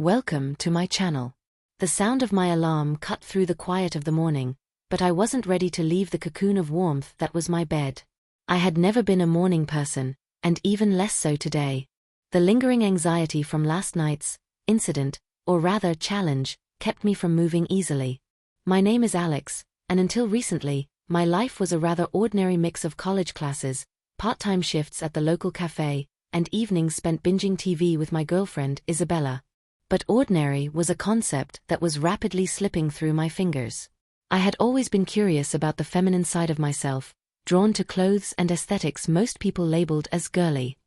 Welcome to my channel. The sound of my alarm cut through the quiet of the morning, but I wasn't ready to leave the cocoon of warmth that was my bed. I had never been a morning person, and even less so today. The lingering anxiety from last night's incident, or rather challenge, kept me from moving easily. My name is Alex, and until recently, my life was a rather ordinary mix of college classes, part-time shifts at the local cafe, and evenings spent binging TV with my girlfriend, Isabella. But ordinary was a concept that was rapidly slipping through my fingers. I had always been curious about the feminine side of myself, drawn to clothes and aesthetics most people labeled as girly.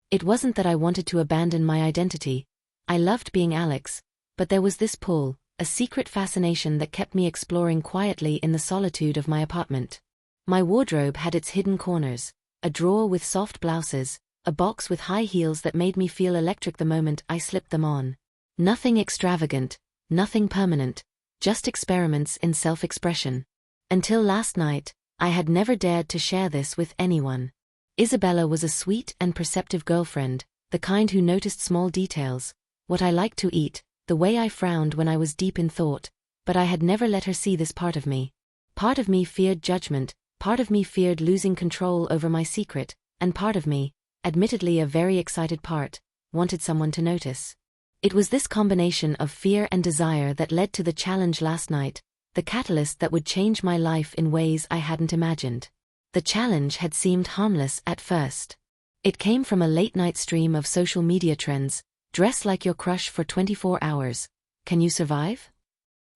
It wasn't that I wanted to abandon my identity. I loved being Alex, but there was this pull, a secret fascination that kept me exploring quietly in the solitude of my apartment. My wardrobe had its hidden corners, a drawer with soft blouses, a box with high heels that made me feel electric the moment I slipped them on. Nothing extravagant, nothing permanent, just experiments in self-expression. Until last night, I had never dared to share this with anyone. Isabella was a sweet and perceptive girlfriend, the kind who noticed small details, what I liked to eat, the way I frowned when I was deep in thought, but I had never let her see this part of me. Part of me feared judgment, part of me feared losing control over my secret, and part of me, admittedly a very excited part, wanted someone to notice. It was this combination of fear and desire that led to the challenge last night, the catalyst that would change my life in ways I hadn't imagined. The challenge had seemed harmless at first. It came from a late-night stream of social media trends: dress like your crush for 24 hours. Can you survive?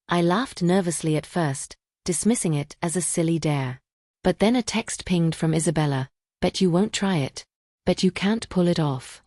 I laughed nervously at first, dismissing it as a silly dare. But then a text pinged from Isabella: bet you won't try it. Bet you can't pull it off.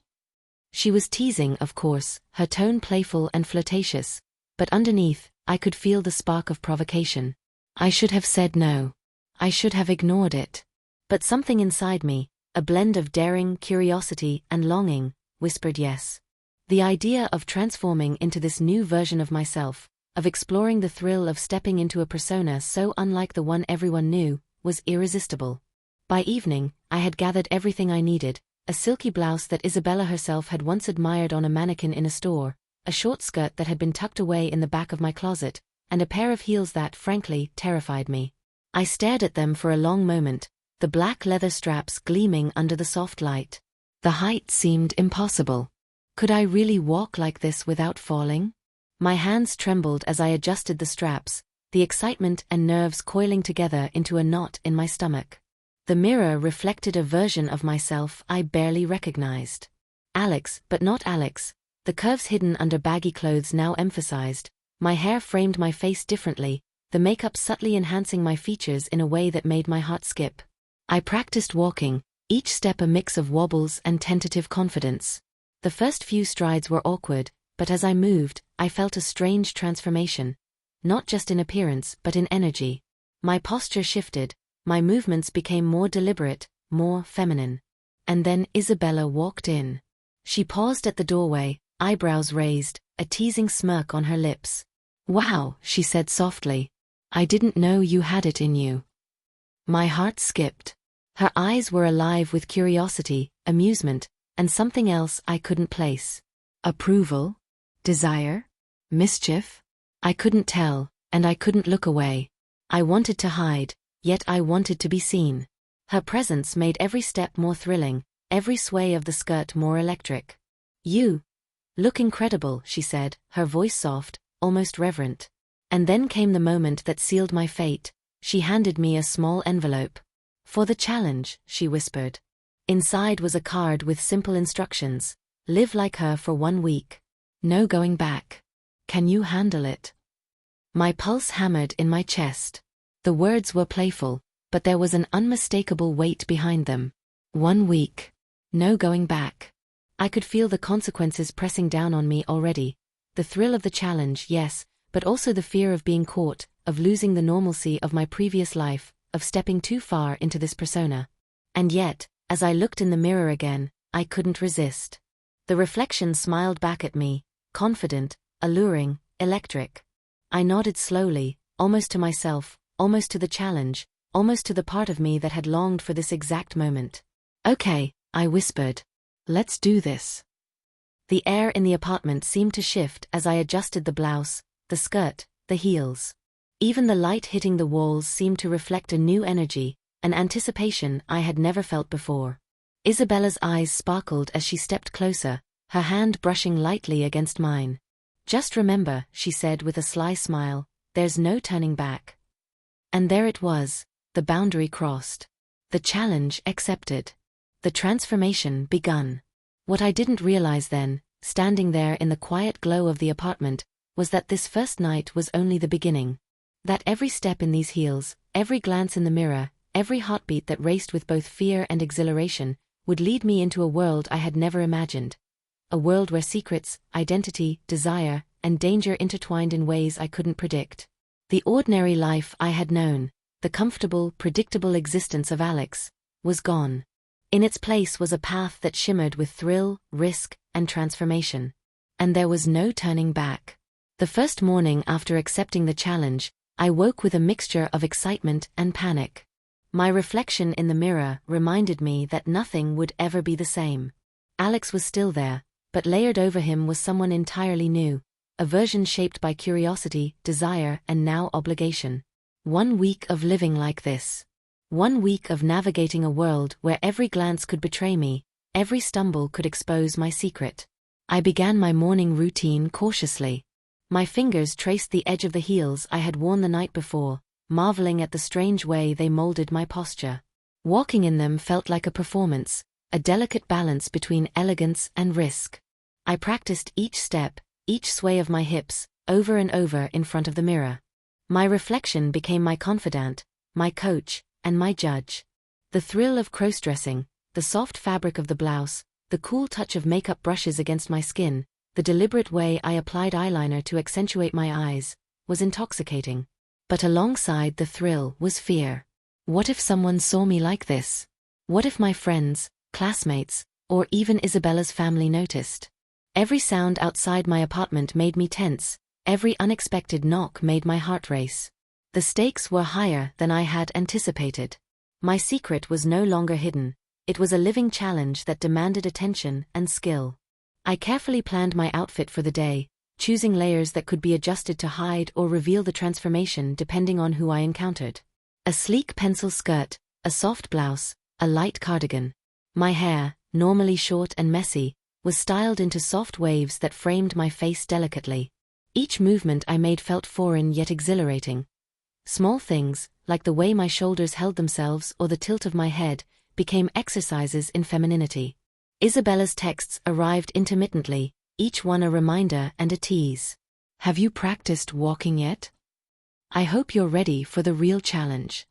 She was teasing, of course, her tone playful and flirtatious, but underneath, I could feel the spark of provocation. I should have said no. I should have ignored it. But something inside me, a blend of daring, curiosity, and longing, whispered yes. The idea of transforming into this new version of myself, of exploring the thrill of stepping into a persona so unlike the one everyone knew, was irresistible. By evening, I had gathered everything I needed: a silky blouse that Isabella herself had once admired on a mannequin in a store, a short skirt that had been tucked away in the back of my closet, and a pair of heels that, frankly, terrified me. I stared at them for a long moment, the black leather straps gleaming under the soft light. The height seemed impossible. Could I really walk like this without falling? My hands trembled as I adjusted the straps, the excitement and nerves coiling together into a knot in my stomach. The mirror reflected a version of myself I barely recognized. Alex, but not Alex. The curves hidden under baggy clothes now emphasized. My hair framed my face differently, the makeup subtly enhancing my features in a way that made my heart skip. I practiced walking, each step a mix of wobbles and tentative confidence. The first few strides were awkward, but as I moved, I felt a strange transformation. Not just in appearance, but in energy. My posture shifted. My movements became more deliberate, more feminine. And then Isabella walked in. She paused at the doorway, eyebrows raised, a teasing smirk on her lips. "Wow," she said softly. "I didn't know you had it in you." My heart skipped. Her eyes were alive with curiosity, amusement, and something else I couldn't place. Approval? Desire? Mischief? I couldn't tell, and I couldn't look away. I wanted to hide. Yet I wanted to be seen. Her presence made every step more thrilling, every sway of the skirt more electric. "You look incredible," she said, her voice soft, almost reverent. And then came the moment that sealed my fate. She handed me a small envelope. "For the challenge," she whispered. Inside was a card with simple instructions: live like her for 1 week. No going back. Can you handle it? My pulse hammered in my chest. The words were playful, but there was an unmistakable weight behind them. 1 week. No going back. I could feel the consequences pressing down on me already. The thrill of the challenge, yes, but also the fear of being caught, of losing the normalcy of my previous life, of stepping too far into this persona. And yet, as I looked in the mirror again, I couldn't resist. The reflection smiled back at me, confident, alluring, electric. I nodded slowly, almost to myself, almost to the challenge, almost to the part of me that had longed for this exact moment. "Okay," I whispered. "Let's do this." The air in the apartment seemed to shift as I adjusted the blouse, the skirt, the heels. Even the light hitting the walls seemed to reflect a new energy, an anticipation I had never felt before. Isabella's eyes sparkled as she stepped closer, her hand brushing lightly against mine. "Just remember," she said with a sly smile, "there's no turning back." And there it was, the boundary crossed. The challenge accepted. The transformation begun. What I didn't realize then, standing there in the quiet glow of the apartment, was that this first night was only the beginning. That every step in these heels, every glance in the mirror, every heartbeat that raced with both fear and exhilaration, would lead me into a world I had never imagined. A world where secrets, identity, desire, and danger intertwined in ways I couldn't predict. The ordinary life I had known, the comfortable, predictable existence of Alex, was gone. In its place was a path that shimmered with thrill, risk, and transformation. And there was no turning back. The first morning after accepting the challenge, I woke with a mixture of excitement and panic. My reflection in the mirror reminded me that nothing would ever be the same. Alex was still there, but layered over him was someone entirely new, a version shaped by curiosity, desire, and now obligation. 1 week of living like this. 1 week of navigating a world where every glance could betray me, every stumble could expose my secret. I began my morning routine cautiously. My fingers traced the edge of the heels I had worn the night before, marveling at the strange way they molded my posture. Walking in them felt like a performance, a delicate balance between elegance and risk. I practiced each step, each sway of my hips, over and over in front of the mirror. My reflection became my confidant, my coach, and my judge. The thrill of crossdressing, the soft fabric of the blouse, the cool touch of makeup brushes against my skin, the deliberate way I applied eyeliner to accentuate my eyes, was intoxicating. But alongside the thrill was fear. What if someone saw me like this? What if my friends, classmates, or even Isabella's family noticed? Every sound outside my apartment made me tense, every unexpected knock made my heart race. The stakes were higher than I had anticipated. My secret was no longer hidden, it was a living challenge that demanded attention and skill. I carefully planned my outfit for the day, choosing layers that could be adjusted to hide or reveal the transformation depending on who I encountered. A sleek pencil skirt, a soft blouse, a light cardigan. My hair, normally short and messy, was styled into soft waves that framed my face delicately. Each movement I made felt foreign yet exhilarating. Small things, like the way my shoulders held themselves or the tilt of my head, became exercises in femininity. Isabella's texts arrived intermittently, each one a reminder and a tease. "Have you practiced walking yet? I hope you're ready for the real challenge."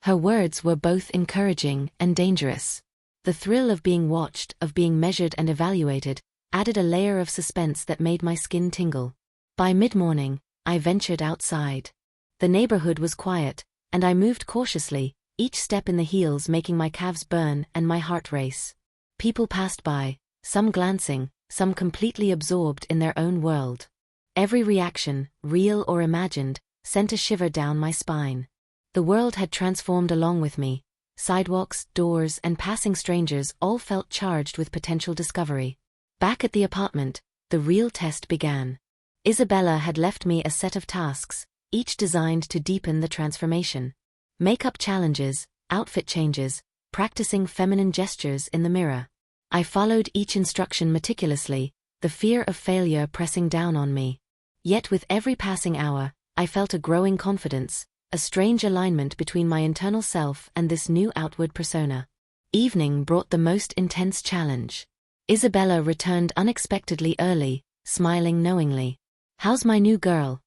Her words were both encouraging and dangerous. The thrill of being watched, of being measured and evaluated, added a layer of suspense that made my skin tingle. By mid-morning, I ventured outside. The neighborhood was quiet, and I moved cautiously, each step in the heels making my calves burn and my heart race. People passed by, some glancing, some completely absorbed in their own world. Every reaction, real or imagined, sent a shiver down my spine. The world had transformed along with me. Sidewalks, doors, and passing strangers all felt charged with potential discovery. Back at the apartment, the real test began. Isabella had left me a set of tasks, each designed to deepen the transformation. Makeup challenges, outfit changes, practicing feminine gestures in the mirror. I followed each instruction meticulously, the fear of failure pressing down on me. Yet with every passing hour, I felt a growing confidence, a strange alignment between my internal self and this new outward persona. Evening brought the most intense challenge. Isabella returned unexpectedly early, smiling knowingly. "How's my new girl?"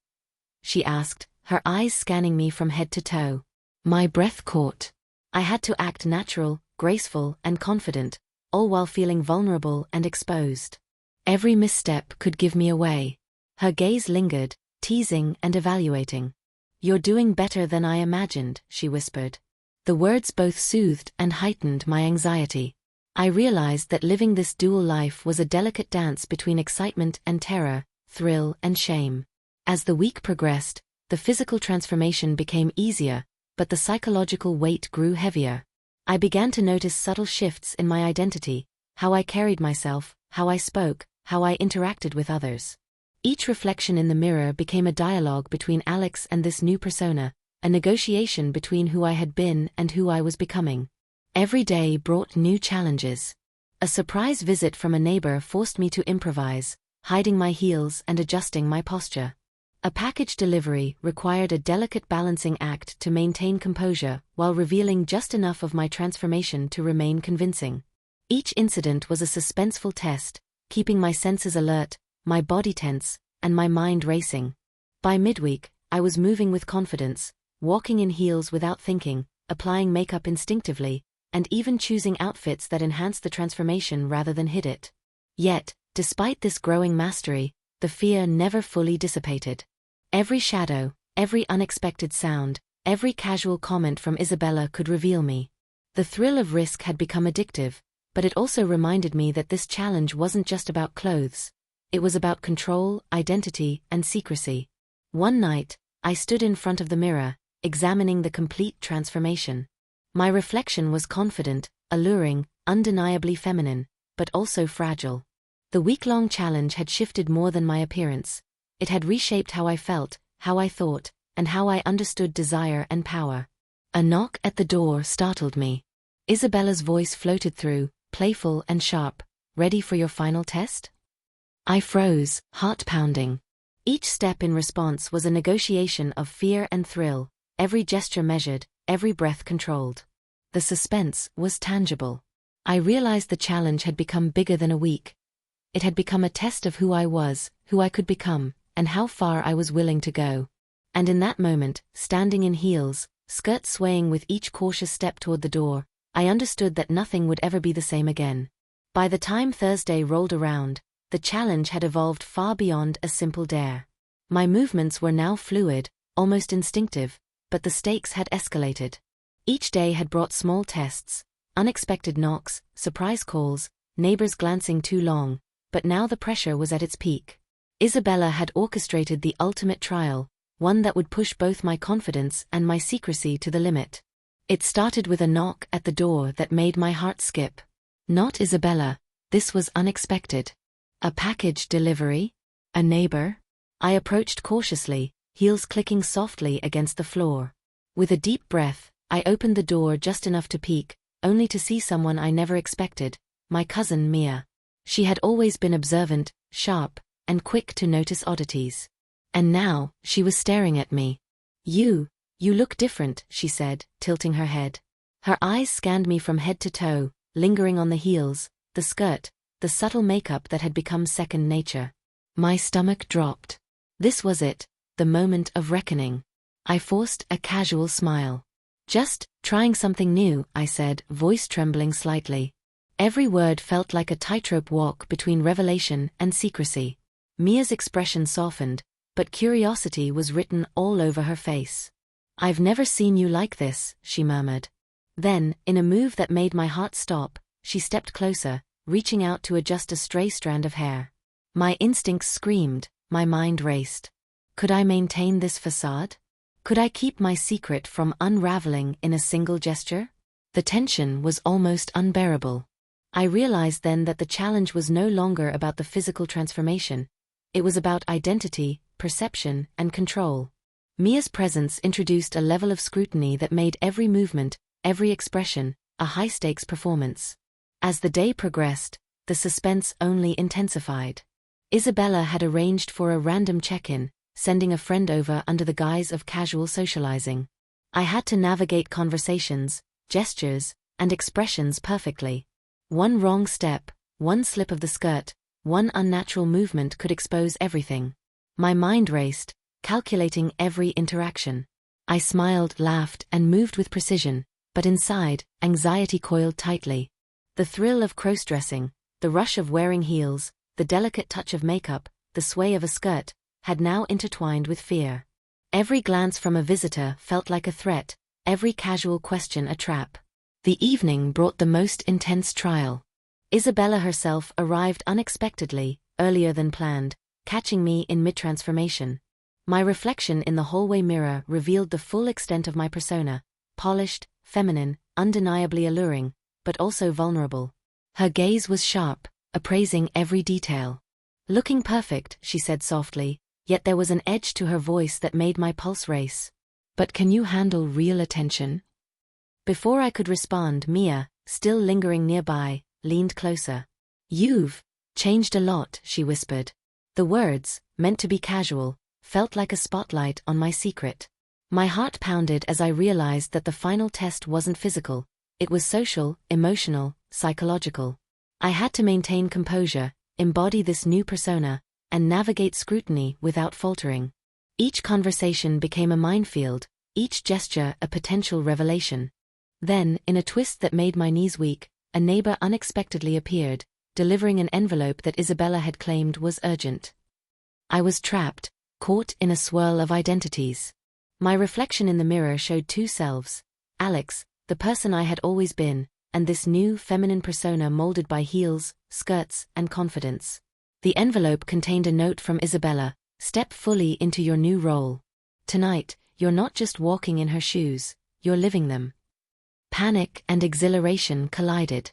she asked, her eyes scanning me from head to toe. My breath caught. I had to act natural, graceful, and confident, all while feeling vulnerable and exposed. Every misstep could give me away. Her gaze lingered, teasing and evaluating. "You're doing better than I imagined," she whispered. The words both soothed and heightened my anxiety. I realized that living this dual life was a delicate dance between excitement and terror, thrill and shame. As the week progressed, the physical transformation became easier, but the psychological weight grew heavier. I began to notice subtle shifts in my identity, how I carried myself, how I spoke, how I interacted with others. Each reflection in the mirror became a dialogue between Alex and this new persona, a negotiation between who I had been and who I was becoming. Every day brought new challenges. A surprise visit from a neighbor forced me to improvise, hiding my heels and adjusting my posture. A package delivery required a delicate balancing act to maintain composure while revealing just enough of my transformation to remain convincing. Each incident was a suspenseful test, keeping my senses alert, my body tense, and my mind racing. By midweek, I was moving with confidence, walking in heels without thinking, applying makeup instinctively, and even choosing outfits that enhanced the transformation rather than hid it. Yet, despite this growing mastery, the fear never fully dissipated. Every shadow, every unexpected sound, every casual comment from Isabella could reveal me. The thrill of risk had become addictive, but it also reminded me that this challenge wasn't just about clothes. It was about control, identity, and secrecy. One night, I stood in front of the mirror, examining the complete transformation. My reflection was confident, alluring, undeniably feminine, but also fragile. The week-long challenge had shifted more than my appearance. It had reshaped how I felt, how I thought, and how I understood desire and power. A knock at the door startled me. Isabella's voice floated through, playful and sharp. "Ready for your final test?" I froze, heart pounding. Each step in response was a negotiation of fear and thrill, every gesture measured, every breath controlled. The suspense was tangible. I realized the challenge had become bigger than a week. It had become a test of who I was, who I could become, and how far I was willing to go. And in that moment, standing in heels, skirt swaying with each cautious step toward the door, I understood that nothing would ever be the same again. By the time Thursday rolled around, the challenge had evolved far beyond a simple dare. My movements were now fluid, almost instinctive, but the stakes had escalated. Each day had brought small tests, unexpected knocks, surprise calls, neighbors glancing too long, but now the pressure was at its peak. Isabella had orchestrated the ultimate trial, one that would push both my confidence and my secrecy to the limit. It started with a knock at the door that made my heart skip. Not Isabella, this was unexpected. A package delivery? A neighbor? I approached cautiously, heels clicking softly against the floor. With a deep breath, I opened the door just enough to peek, only to see someone I never expected, my cousin Mia. She had always been observant, sharp, and quick to notice oddities. And now, she was staring at me. You look different," she said, tilting her head. Her eyes scanned me from head to toe, lingering on the heels, the skirt, the subtle makeup that had become second nature. My stomach dropped. This was it, the moment of reckoning. I forced a casual smile. "Just trying something new," I said, voice trembling slightly. Every word felt like a tightrope walk between revelation and secrecy. Mia's expression softened, but curiosity was written all over her face. "I've never seen you like this," she murmured. Then, in a move that made my heart stop, she stepped closer, reaching out to adjust a stray strand of hair. My instincts screamed, my mind raced. Could I maintain this facade? Could I keep my secret from unraveling in a single gesture? The tension was almost unbearable. I realized then that the challenge was no longer about the physical transformation. It was about identity, perception, and control. Mia's presence introduced a level of scrutiny that made every movement, every expression, a high-stakes performance. As the day progressed, the suspense only intensified. Isabella had arranged for a random check-in, sending a friend over under the guise of casual socializing. I had to navigate conversations, gestures, and expressions perfectly. One wrong step, one slip of the skirt, one unnatural movement could expose everything. My mind raced, calculating every interaction. I smiled, laughed, and moved with precision, but inside, anxiety coiled tightly. The thrill of crossdressing, the rush of wearing heels, the delicate touch of makeup, the sway of a skirt, had now intertwined with fear. Every glance from a visitor felt like a threat, every casual question a trap. The evening brought the most intense trial. Isabella herself arrived unexpectedly, earlier than planned, catching me in mid-transformation. My reflection in the hallway mirror revealed the full extent of my persona, polished, feminine, undeniably alluring, but also vulnerable. Her gaze was sharp, appraising every detail. Looking perfect, she said softly, yet there was an edge to her voice that made my pulse race. But can you handle real attention? Before I could respond, Mia, still lingering nearby, leaned closer. You've changed a lot, she whispered. The words, meant to be casual, felt like a spotlight on my secret. My heart pounded as I realized that the final test wasn't physical. It was social, emotional, psychological. I had to maintain composure, embody this new persona, and navigate scrutiny without faltering. Each conversation became a minefield, each gesture a potential revelation. Then, in a twist that made my knees weak, a neighbor unexpectedly appeared, delivering an envelope that Isabella had claimed was urgent. I was trapped, caught in a swirl of identities. My reflection in the mirror showed two selves: Alex, the person I had always been, and this new feminine persona molded by heels, skirts, and confidence. The envelope contained a note from Isabella: step fully into your new role. Tonight, you're not just walking in her shoes, you're living them. Panic and exhilaration collided.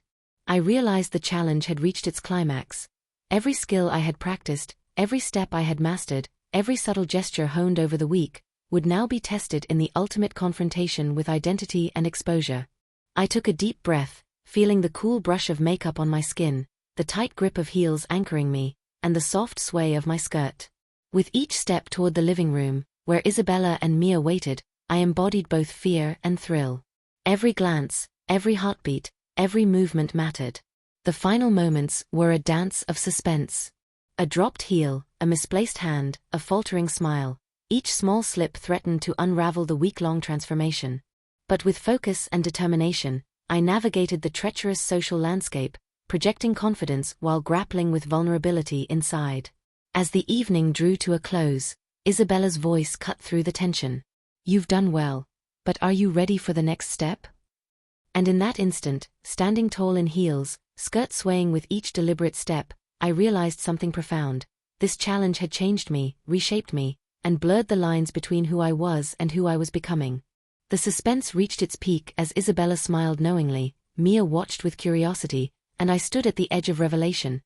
I realized the challenge had reached its climax. Every skill I had practiced, every step I had mastered, every subtle gesture honed over the week, would now be tested in the ultimate confrontation with identity and exposure. I took a deep breath, feeling the cool brush of makeup on my skin, the tight grip of heels anchoring me, and the soft sway of my skirt. With each step toward the living room, where Isabella and Mia waited, I embodied both fear and thrill. Every glance, every heartbeat, every movement mattered. The final moments were a dance of suspense. A dropped heel, a misplaced hand, a faltering smile. Each small slip threatened to unravel the week-long transformation. But with focus and determination, I navigated the treacherous social landscape, projecting confidence while grappling with vulnerability inside. As the evening drew to a close, Isabella's voice cut through the tension. You've done well, but are you ready for the next step? And in that instant, standing tall in heels, skirt swaying with each deliberate step, I realized something profound. This challenge had changed me, reshaped me, and blurred the lines between who I was and who I was becoming. The suspense reached its peak as Isabella smiled knowingly, Mia watched with curiosity, and I stood at the edge of revelation,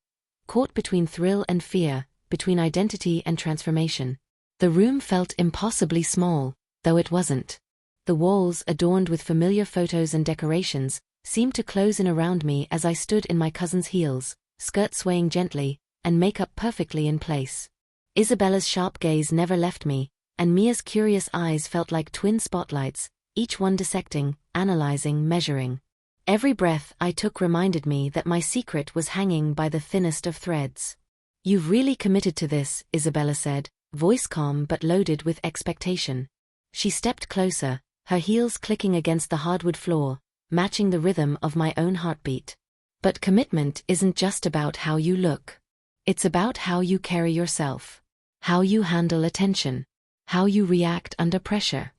caught between thrill and fear, between identity and transformation. The room felt impossibly small, though it wasn't. The walls, adorned with familiar photos and decorations, seemed to close in around me as I stood in my cousin's heels, skirt swaying gently, and makeup perfectly in place. Isabella's sharp gaze never left me, and Mia's curious eyes felt like twin spotlights, each one dissecting, analyzing, measuring. Every breath I took reminded me that my secret was hanging by the thinnest of threads. You've really committed to this, Isabella said, voice calm but loaded with expectation. She stepped closer, her heels clicking against the hardwood floor, matching the rhythm of my own heartbeat. But commitment isn't just about how you look. It's about how you carry yourself. How you handle attention. How you react under pressure.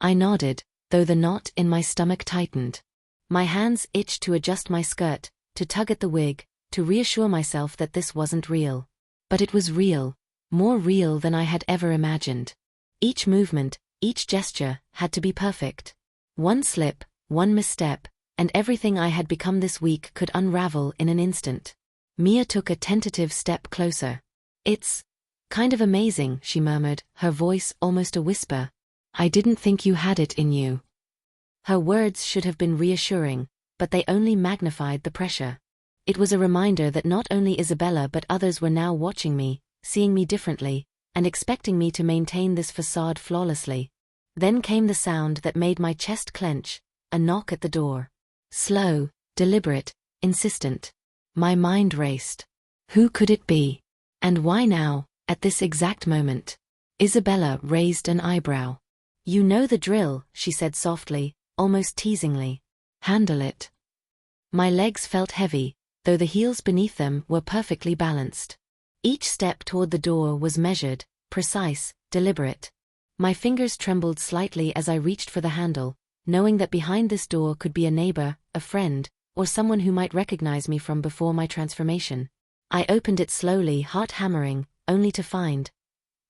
I nodded, though the knot in my stomach tightened. My hands itched to adjust my skirt, to tug at the wig, to reassure myself that this wasn't real. But it was real, more real than I had ever imagined. Each movement, each gesture, had to be perfect. One slip, one misstep, and everything I had become this week could unravel in an instant. Mia took a tentative step closer. It's kind of amazing, she murmured, her voice almost a whisper. I didn't think you had it in you. Her words should have been reassuring, but they only magnified the pressure. It was a reminder that not only Isabella but others were now watching me, seeing me differently, and expecting me to maintain this facade flawlessly. Then came the sound that made my chest clench, a knock at the door. Slow, deliberate, insistent. My mind raced. Who could it be? And why now, at this exact moment? Isabella raised an eyebrow. You know the drill, she said softly, almost teasingly. Handle it. My legs felt heavy, though the heels beneath them were perfectly balanced. Each step toward the door was measured, precise, deliberate. My fingers trembled slightly as I reached for the handle, knowing that behind this door could be a neighbor, a friend, or someone who might recognize me from before my transformation. I opened it slowly, heart hammering, only to find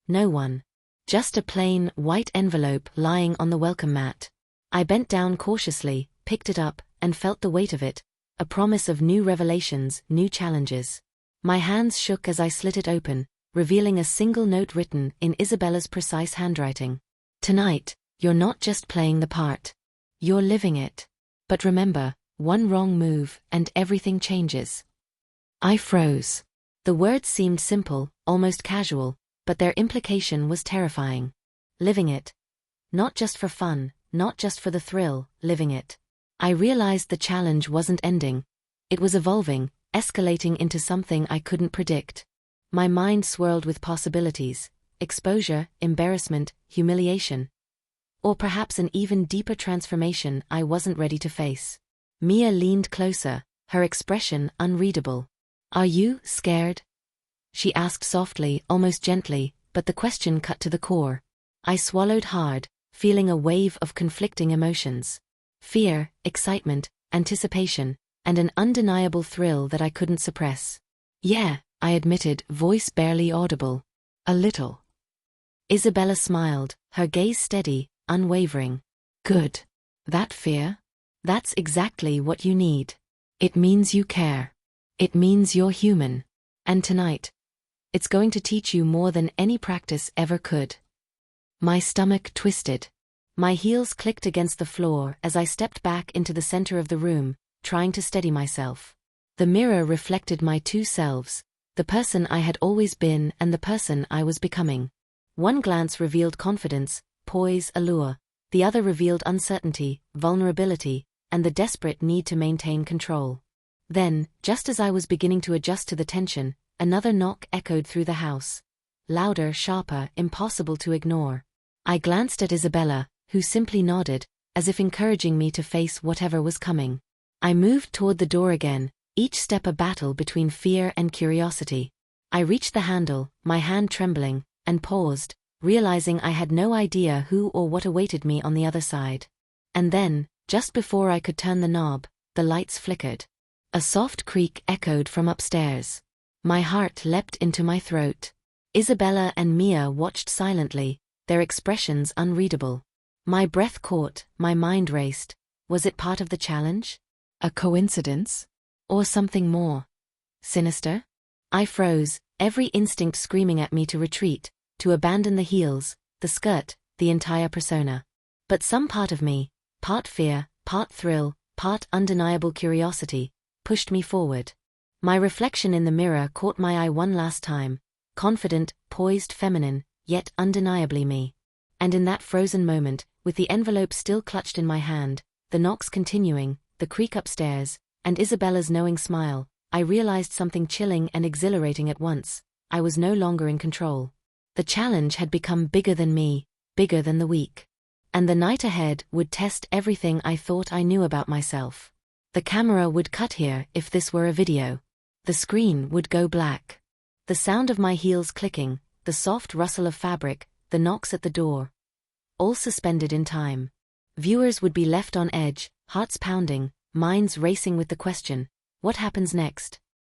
no one. Just a plain, white envelope lying on the welcome mat. I bent down cautiously, picked it up, and felt the weight of it, a promise of new revelations, new challenges. My hands shook as I slit it open, revealing a single note written in Isabella's precise handwriting. Tonight, you're not just playing the part. You're living it. But remember, one wrong move and everything changes. I froze. The words seemed simple, almost casual, but their implication was terrifying. Living it. Not just for fun, not just for the thrill, living it. I realized the challenge wasn't ending. It was evolving, escalating into something I couldn't predict. My mind swirled with possibilities: exposure, embarrassment, humiliation. Or perhaps an even deeper transformation I wasn't ready to face. Mia leaned closer, her expression unreadable. "Are you scared?" she asked softly, almost gently, but the question cut to the core. I swallowed hard, feeling a wave of conflicting emotions. Fear, excitement, anticipation, and an undeniable thrill that I couldn't suppress. "Yeah," I admitted, voice barely audible. "A little." Isabella smiled, her gaze steady, unwavering. "Good. That fear? That's exactly what you need. It means you care. It means you're human. And tonight, it's going to teach you more than any practice ever could." My stomach twisted. My heels clicked against the floor as I stepped back into the center of the room, trying to steady myself. The mirror reflected my two selves, the person I had always been and the person I was becoming. One glance revealed confidence, poise, allure. The other revealed uncertainty, vulnerability, and the desperate need to maintain control. Then, just as I was beginning to adjust to the tension, another knock echoed through the house. Louder, sharper, impossible to ignore. I glanced at Isabella, who simply nodded, as if encouraging me to face whatever was coming. I moved toward the door again, each step a battle between fear and curiosity. I reached the handle, my hand trembling, and paused, realizing I had no idea who or what awaited me on the other side. And then, just before I could turn the knob, the lights flickered. A soft creak echoed from upstairs. My heart leapt into my throat. Isabella and Mia watched silently, their expressions unreadable. My breath caught, my mind raced. Was it part of the challenge? A coincidence? Or something more sinister? I froze, every instinct screaming at me to retreat, to abandon the heels, the skirt, the entire persona. But some part of me, part fear, part thrill, part undeniable curiosity, pushed me forward. My reflection in the mirror caught my eye one last time, confident, poised, feminine, yet undeniably me. And in that frozen moment, with the envelope still clutched in my hand, the knocks continuing, the creak upstairs, and Isabella's knowing smile, I realized something chilling and exhilarating at once. I was no longer in control. The challenge had become bigger than me, bigger than the week. And the night ahead would test everything I thought I knew about myself. The camera would cut here if this were a video. The screen would go black. The sound of my heels clicking, the soft rustle of fabric, the knocks at the door. All suspended in time. Viewers would be left on edge, hearts pounding, minds racing with the question, what happens next?